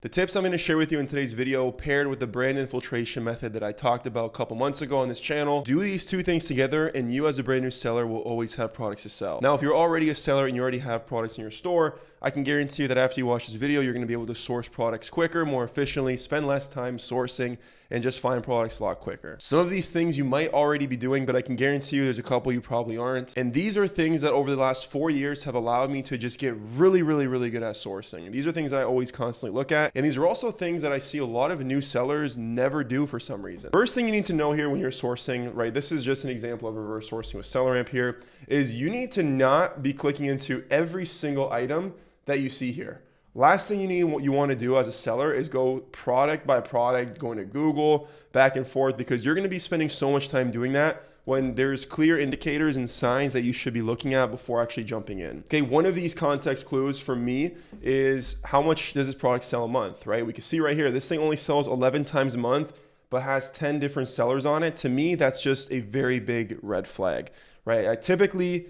The tips I'm going to share with you in today's video, paired with the brand infiltration method that I talked about a couple months ago on this channel, do these two things together and you as a brand new seller will always have products to sell. Now, if you're already a seller and you already have products in your store, I can guarantee you that after you watch this video, you're going to be able to source products quicker, more efficiently, spend less time sourcing, and just find products a lot quicker. Some of these things you might already be doing, but I can guarantee you there's a couple you probably aren't. And these are things that over the last 4 years have allowed me to just get really good at sourcing. And these are things that I always constantly look at. And these are also things that I see a lot of new sellers never do for some reason. First thing you need to know here when you're sourcing, right? This is just an example of reverse sourcing with SellerAmp here, is you need to not be clicking into every single item that you see here. Last thing you want to do as a seller is go product by product, going to Google, back and forth, because you're going to be spending so much time doing that when there's clear indicators and signs that you should be looking at before actually jumping in. Okay, one of these context clues for me is how much does this product sell a month, right? We can see right here, this thing only sells 11 times a month, but has 10 different sellers on it. To me, that's just a very big red flag, right? I typically,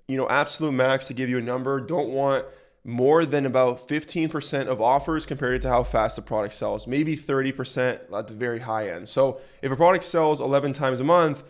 absolute max, to give you a number, don't want more than about 15% of offers compared to how fast the product sells, maybe 30% at the very high end. So if a product sells 11 times a month,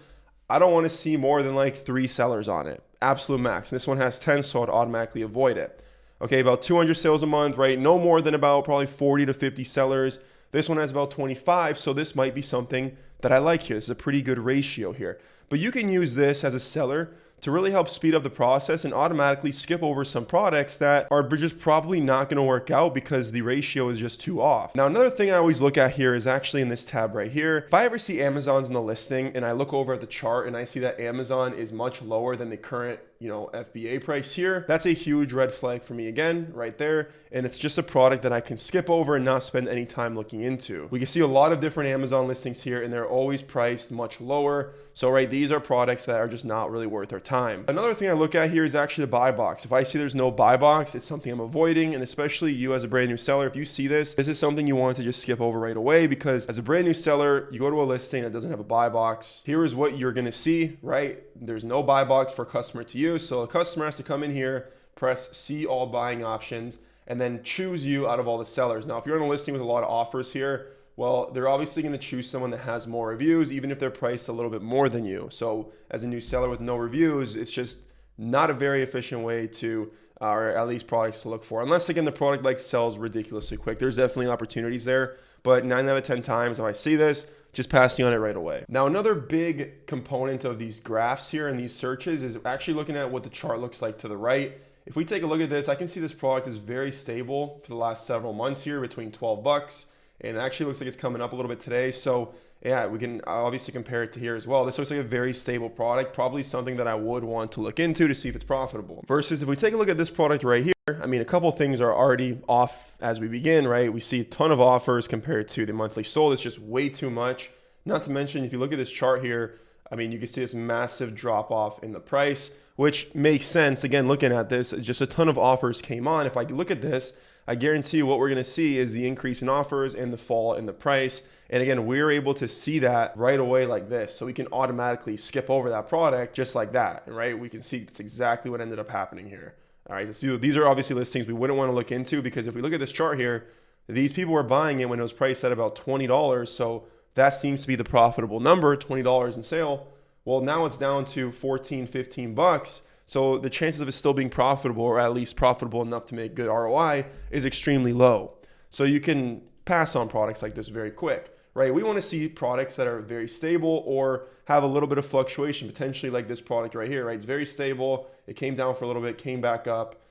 I don't want to see more than like 3 sellers on it, absolute max. And this one has 10, so I'd automatically avoid it. Okay, about 200 sales a month, right? No more than about probably 40 to 50 sellers. This one has about 25, so this might be something that I like here. This is a pretty good ratio here. But you can use this as a seller to really help speed up the process and automatically skip over some products that are just probably not going to work out because the ratio is just too off. Now, another thing I always look at here is actually in this tab right here. If I ever see Amazon's in the listing and I look over at the chart and I see that Amazon is much lower than the current FBA price here, that's a huge red flag for me again, right there. And it's just a product that I can skip over and not spend any time looking into. We can see a lot of different Amazon listings here and they're always priced much lower. So, right, these are products that are just not really worth our time. Another thing I look at here is actually the buy box. If I see there's no buy box, it's something I'm avoiding. And especially you as a brand new seller, if you see this is something you want to just skip over right away, because as a brand new seller, you go to a listing that doesn't have a buy box. Here is what you're going to see, right? There's no buy box for a customer to use. So a customer has to come in here, press see all buying options, and then choose you out of all the sellers. Now, if you're on a listing with a lot of offers here, well, they're obviously going to choose someone that has more reviews, even if they're priced a little bit more than you. So as a new seller with no reviews, it's just not a very efficient way to, or at least products to look for. Unless, again, the product like sells ridiculously quick. There's definitely opportunities there. But 9 out of 10 times, if I see this, just passing on it right away. Now, another big component of these graphs here and these searches is actually looking at what the chart looks like to the right. If we take a look at this, I can see this product is very stable for the last several months here, between 12 bucks. And it actually looks like it's coming up a little bit today. So yeah, we can obviously compare it to here as well. This looks like a very stable product, probably something that I would want to look into to see if it's profitable. Versus if we take a look at this product right here, I mean, a couple of things are already off as we begin, right? We see a ton of offers compared to the monthly sold. It's just way too much. Not to mention, if you look at this chart here, I mean, you can see this massive drop off in the price, which makes sense. Again, looking at this, just a ton of offers came on. If I look at this, I guarantee you what we're going to see is the increase in offers and the fall in the price. And again, we're able to see that right away like this. So we can automatically skip over that product just like that, right? We can see it's exactly what ended up happening here. All right, so these are obviously listings we wouldn't want to look into, because if we look at this chart here, these people were buying it when it was priced at about $20. So that seems to be the profitable number, $20 in sale. Well, now it's down to 14, 15 bucks. So the chances of it still being profitable, or at least profitable enough to make good ROI, is extremely low. So you can pass on products like this very quick, right? We want to see products that are very stable or have a little bit of fluctuation, potentially like this product right here, right? It's very stable. It came down for a little bit, came back up.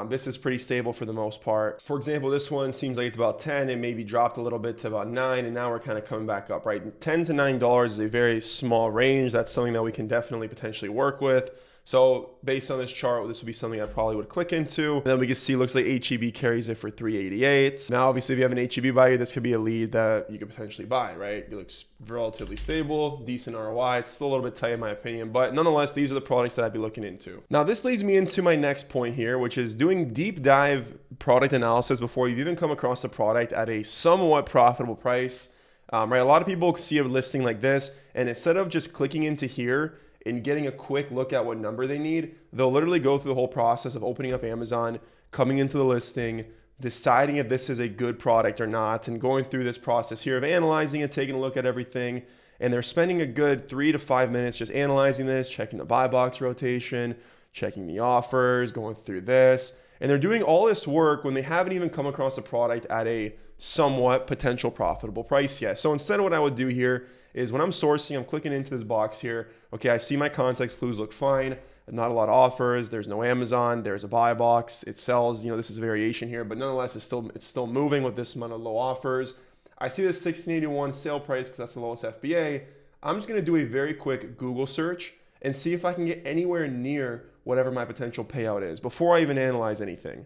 This is pretty stable for the most part. For example, this one seems like it's about 10. It maybe dropped a little bit to about 9, and now we're kind of coming back up, right? $10 to $9 is a very small range. That's something that we can definitely potentially work with. So based on this chart, this would be something I probably would click into. And then we can see, looks like HEB carries it for $388. Now, obviously, if you have an HEB buyer, this could be a lead that you could potentially buy, right? It looks relatively stable, decent ROI. It's still a little bit tight in my opinion, but nonetheless, these are the products that I'd be looking into. Now, this leads me into my next point here, which is doing deep dive product analysis before you've even come across the product at a somewhat profitable price. Right? A lot of people see a listing like this, and instead of just clicking into here and getting a quick look at what number they need, they'll literally go through the whole process of opening up Amazon, coming into the listing, deciding if this is a good product or not, and going through this process here of analyzing it, taking a look at everything. And they're spending a good 3 to 5 minutes just analyzing this, checking the buy box rotation, checking the offers, going through this. And they're doing all this work when they haven't even come across a product at a somewhat potential profitable price yet. So instead of what I would do here is when I'm sourcing, I'm clicking into this box here. Okay, I see my context clues look fine. Not a lot of offers. There's no Amazon. There's a buy box. It sells, this is a variation here, but nonetheless, it's still moving with this amount of low offers. I see this 1681 sale price because that's the lowest FBA. I'm just going to do a very quick Google search and see if I can get anywhere near whatever my potential payout is before I even analyze anything.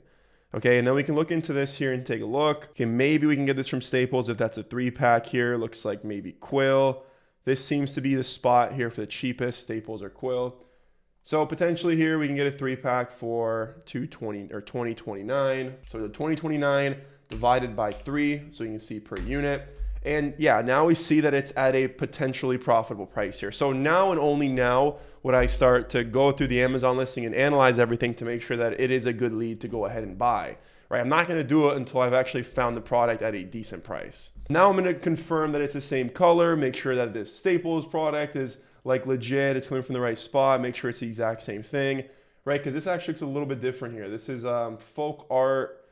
Okay, and then we can look into this here and take a look. Okay, maybe we can get this from Staples if that's a 3-pack here. Looks like maybe Quill. This seems to be the spot here for the cheapest, Staples or Quill. So potentially here we can get a 3-pack for $220 or $20.29. So the $20.29 divided by 3, so you can see per unit. And yeah, now we see that it's at a potentially profitable price here. So now and only now would I start to go through the Amazon listing and analyze everything to make sure that it is a good lead to go ahead and buy. Right? I'm not going to do it until I've actually found the product at a decent price. Now I'm going to confirm that it's the same color, make sure that this Staples product is like legit, it's coming from the right spot, make sure it's the exact same thing, right? Because this actually looks a little bit different here. This is folk art.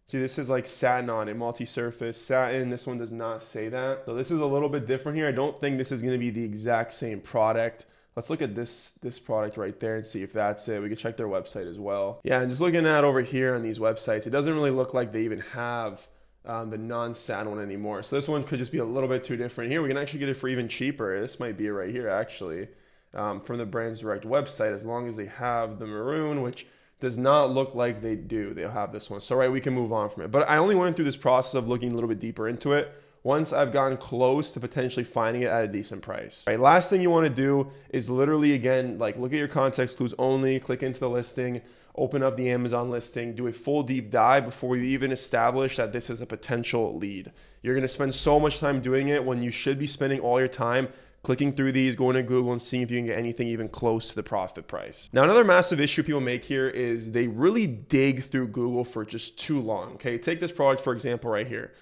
See, this is like satin on it, multi-surface satin. This one does not say that. So this is a little bit different here. I don't think this is going to be the exact same product. Let's look at this product right there and see if that's it. We can check their website as well. Yeah, and just looking at over here on these websites, it doesn't really look like they even have the non-satin one anymore. So this one could just be a little bit too different. Here we can actually get it for even cheaper. This might be it right here actually, from the brand's direct website, as long as they have the maroon, which does not look like they do. They'll have this one. So right, we can move on from it. But I only went through this process of looking a little bit deeper into it once I've gotten close to potentially finding it at a decent price. Right, last thing you want to do is literally, again, like look at your context clues only, click into the listing, open up the Amazon listing, do a full deep dive before you even establish that this is a potential lead. You're going to spend so much time doing it when you should be spending all your time clicking through these, going to Google and seeing if you can get anything even close to the profit price. Now, another massive issue people make here is they really dig through Google for just too long. Okay, take this product, for example, right here.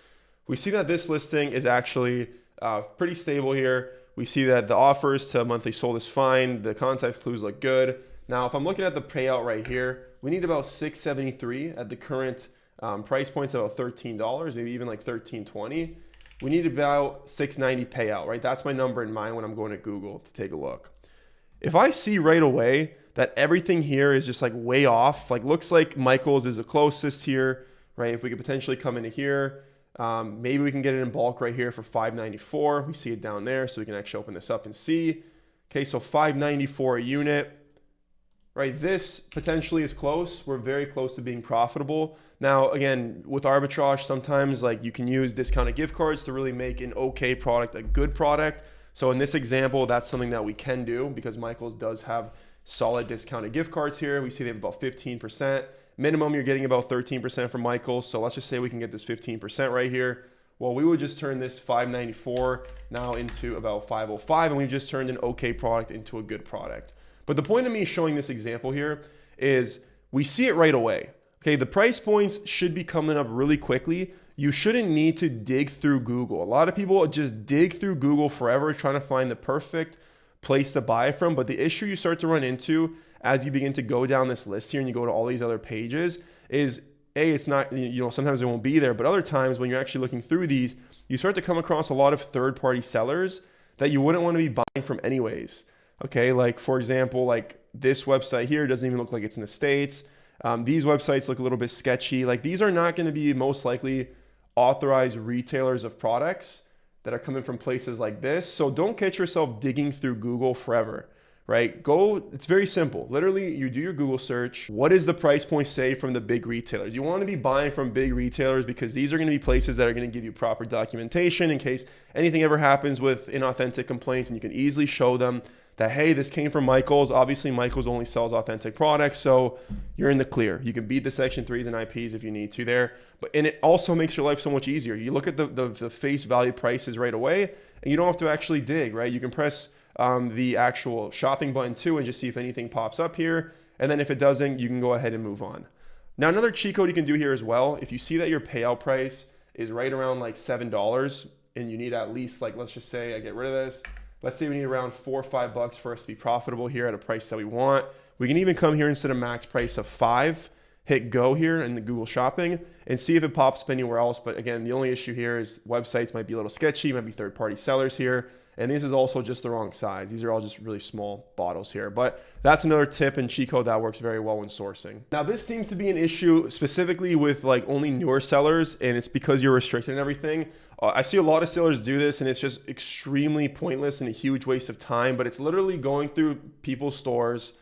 We see that this listing is actually pretty stable here. We see that the offers to monthly sold is fine. The context clues look good. Now, if I'm looking at the payout right here, we need about $6.73 at the current price points, about $13, maybe even like $13.20. We need about $6.90 payout, right? That's my number in mind when I'm going to Google to take a look. If I see right away that everything here is just like way off, like looks like Michael's is the closest here, right? If we could potentially come into here, maybe we can get it in bulk right here for $5.94. We see it down there, so we can actually open this up and see. Okay, so $5.94 a unit. Right, this potentially is close. We're very close to being profitable. Now, again, with arbitrage, sometimes like you can use discounted gift cards to really make an okay product a good product. So in this example, that's something that we can do because Michael's does have solid discounted gift cards here. We see they have about 15%. Minimum, you're getting about 13% from Michael's. So let's just say we can get this 15% right here. Well, we would just turn this $5.94 now into about $5.05, and we've just turned an okay product into a good product. But the point of me showing this example here is we see it right away. Okay, the price points should be coming up really quickly. You shouldn't need to dig through Google. A lot of people just dig through Google forever trying to find the perfect place to buy from. But the issue you start to run into as you begin to go down this list here and you go to all these other pages is it's not, sometimes it won't be there. But other times when you're actually looking through these, you start to come across a lot of third-party sellers that you wouldn't want to be buying from anyways. Okay, like for example, like this website here doesn't even look like it's in the States. These websites look a little bit sketchy. Like these are not going to be most likely authorized retailers of products that are coming from places like this. So don't get yourself digging through Google forever, right? It's very simple. Literally, you do your Google search. What does the price point say from the big retailers? You want to be buying from big retailers because these are going to be places that are going to give you proper documentation in case anything ever happens with inauthentic complaints, and you can easily show them that, hey, this came from Michael's. Obviously, Michael's only sells authentic products, so you're in the clear. You can beat the Section 3s and IPs if you need to there. And it also makes your life so much easier. You look at the face value prices right away, and you don't have to actually dig, right? You can press the actual shopping button too and just see if anything pops up here. And then if it doesn't, you can go ahead and move on. Now, another cheat code you can do here as well, if you see that your payout price is right around like $7 and you need at least, like, let's just say I get rid of this. Let's say we need around $4 or $5 for us to be profitable here at a price that we want. We can even come here instead of max price of 5, hit go here in the Google Shopping and see if it pops up anywhere else. But again, the only issue here is websites might be a little sketchy, might be third-party sellers here. And this is also just the wrong size. These are all just really small bottles here. But that's another tip and cheat code that works very well when sourcing. Now, this seems to be an issue specifically with like only newer sellers, and it's because you're restricted and everything. I see a lot of sellers do this, and it's just extremely pointless and a huge waste of time. But it's literally going through people's stores,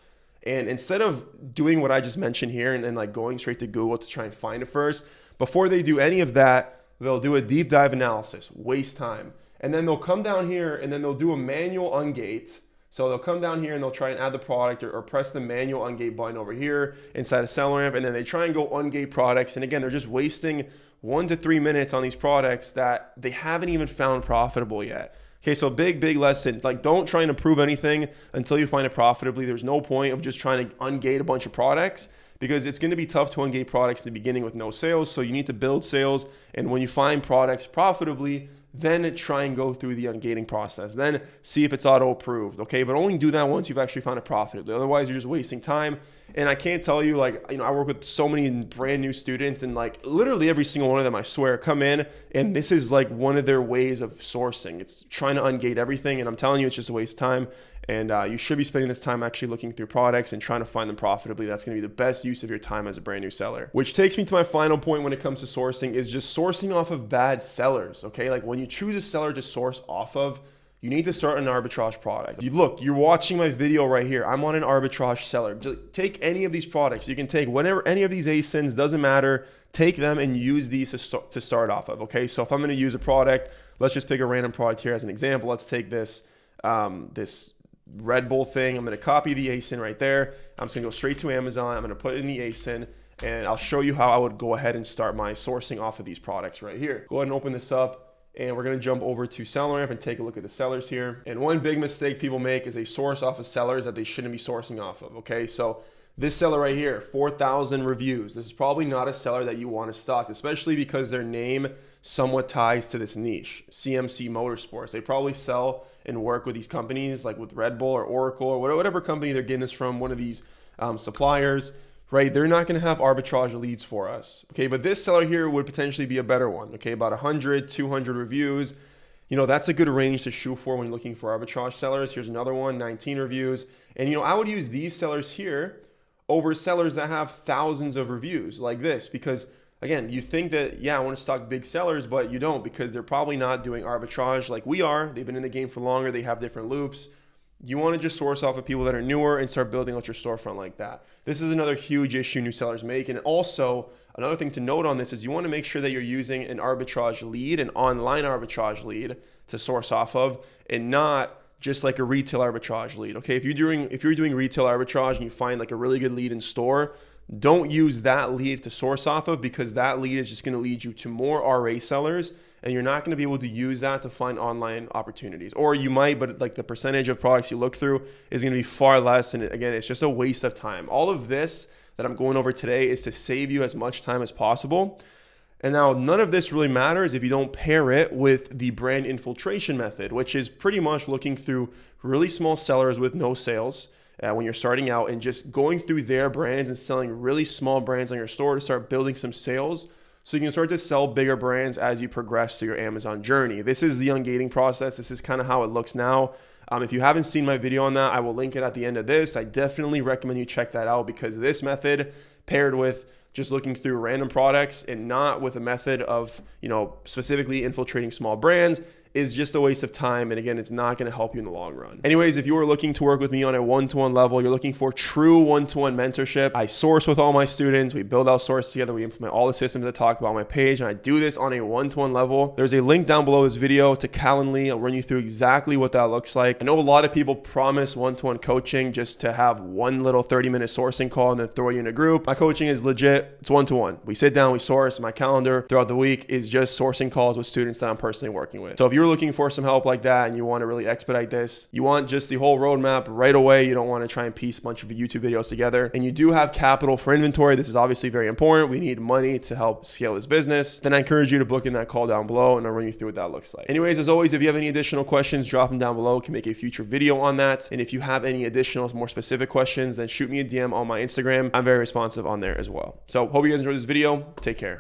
and instead of doing what I just mentioned here and then like going straight to Google to try and find it first, before they do any of that, they'll do a deep dive analysis, waste time. And then they'll come down here and then they'll do a manual ungate. So they'll come down here and they'll try and add the product or press the manual ungate button over here inside of SellerAmp. And then they try and go ungate products. And again, they're just wasting 1 to 3 minutes on these products that they haven't even found profitable yet. Okay, so big lesson. Like, don't try and improve anything until you find it profitably. There's no point of just trying to ungate a bunch of products because it's going to be tough to ungate products in the beginning with no sales. So you need to build sales. And when you find products profitably, then try and go through the ungating process. Then see if it's auto approved, okay? But only do that once you've actually found it profitably. Otherwise, you're just wasting time. And I can't tell you, like, you know, I work with so many brand new students and like literally every single one of them, I swear, come in and this is like one of their ways of sourcing. It's trying to ungate everything. And I'm telling you, it's just a waste of time. And you should be spending this time actually looking through products and trying to find them profitably. That's going to be the best use of your time as a brand new seller. Which takes me to my final point when it comes to sourcing is just sourcing off of bad sellers, okay? Like when you choose a seller to source off of, you need to start an arbitrage product. You're watching my video right here. I'm on an arbitrage seller. Just take any of these products. You can take whatever, any of these ASINs, doesn't matter. Take them and use these to start off of, okay? So if I'm gonna use a product, let's just pick a random product here as an example. Let's take this, this Red Bull thing. I'm gonna copy the ASIN right there. I'm just gonna go straight to Amazon. I'm gonna put it in the ASIN and I'll show you how I would go ahead and start my sourcing off of these products right here. Go ahead and open this up. And we're going to jump over to SellerAmp and take a look at the sellers here. And one big mistake people make is they source off of sellers that they shouldn't be sourcing off of. Okay, so this seller right here, 4,000 reviews. This is probably not a seller that you want to stock, especially because their name somewhat ties to this niche, CMC Motorsports. They probably sell and work with these companies like with Red Bull or Oracle or whatever company they're getting this from, one of these suppliers. Right, they're not going to have arbitrage leads for us. Okay, but this seller here would potentially be a better one. Okay, about 100, 200 reviews. You know, that's a good range to shoot for when you're looking for arbitrage sellers. Here's another one, 19 reviews. And, you know, I would use these sellers here over sellers that have thousands of reviews like this because, again, you think that, yeah, I want to stock big sellers, but you don't because they're probably not doing arbitrage like we are. They've been in the game for longer. They have different loops. You want to just source off of people that are newer and start building out your storefront like that. This is another huge issue new sellers make. And also, another thing to note on this is you want to make sure that you're using an arbitrage lead, an online arbitrage lead to source off of, and not just like a retail arbitrage lead. Okay, if you're doing retail arbitrage and you find like a really good lead in store, don't use that lead to source off of because that lead is just going to lead you to more RA sellers. And you're not going to be able to use that to find online opportunities. Or you might, but like the percentage of products you look through is going to be far less. And again, it's just a waste of time. All of this that I'm going over today is to save you as much time as possible. And now none of this really matters if you don't pair it with the brand infiltration method, which is pretty much looking through really small sellers with no sales when you're starting out and just going through their brands and selling really small brands on your store to start building some sales. So you can start to sell bigger brands as you progress through your Amazon journey. This is the ungating process. This is kind of how it looks now. If you haven't seen my video on that, I will link it at the end of this. I definitely recommend you check that out because this method paired with just looking through random products and not with a method of, you know, specifically infiltrating small brands is just a waste of time. And again, it's not going to help you in the long run. Anyways, if you are looking to work with me on a one-to-one level, you're looking for true one-to-one mentorship. I source with all my students. We build out source together. We implement all the systems I talk about on my page. And I do this on a one-to-one level. There's a link down below this video to Calendly. I'll run you through exactly what that looks like. I know a lot of people promise one-to-one coaching just to have one little 30-minute sourcing call and then throw you in a group. My coaching is legit. It's one-to-one. We sit down, we source. My calendar throughout the week is just sourcing calls with students that I'm personally working with. So if you you're looking for some help like that and you want to really expedite this, you want just the whole roadmap right away, you don't want to try and piece a bunch of YouTube videos together, and you do have capital for inventory, this is obviously very important, we need money to help scale this business, then I encourage you to book in that call down below and I'll run you through what that looks like. Anyways, as always, if you have any additional questions, drop them down below. I can make a future video on that. And if you have any additional, more specific questions, then shoot me a DM on my Instagram. I'm very responsive on there as well. So hope you guys enjoyed this video. Take care.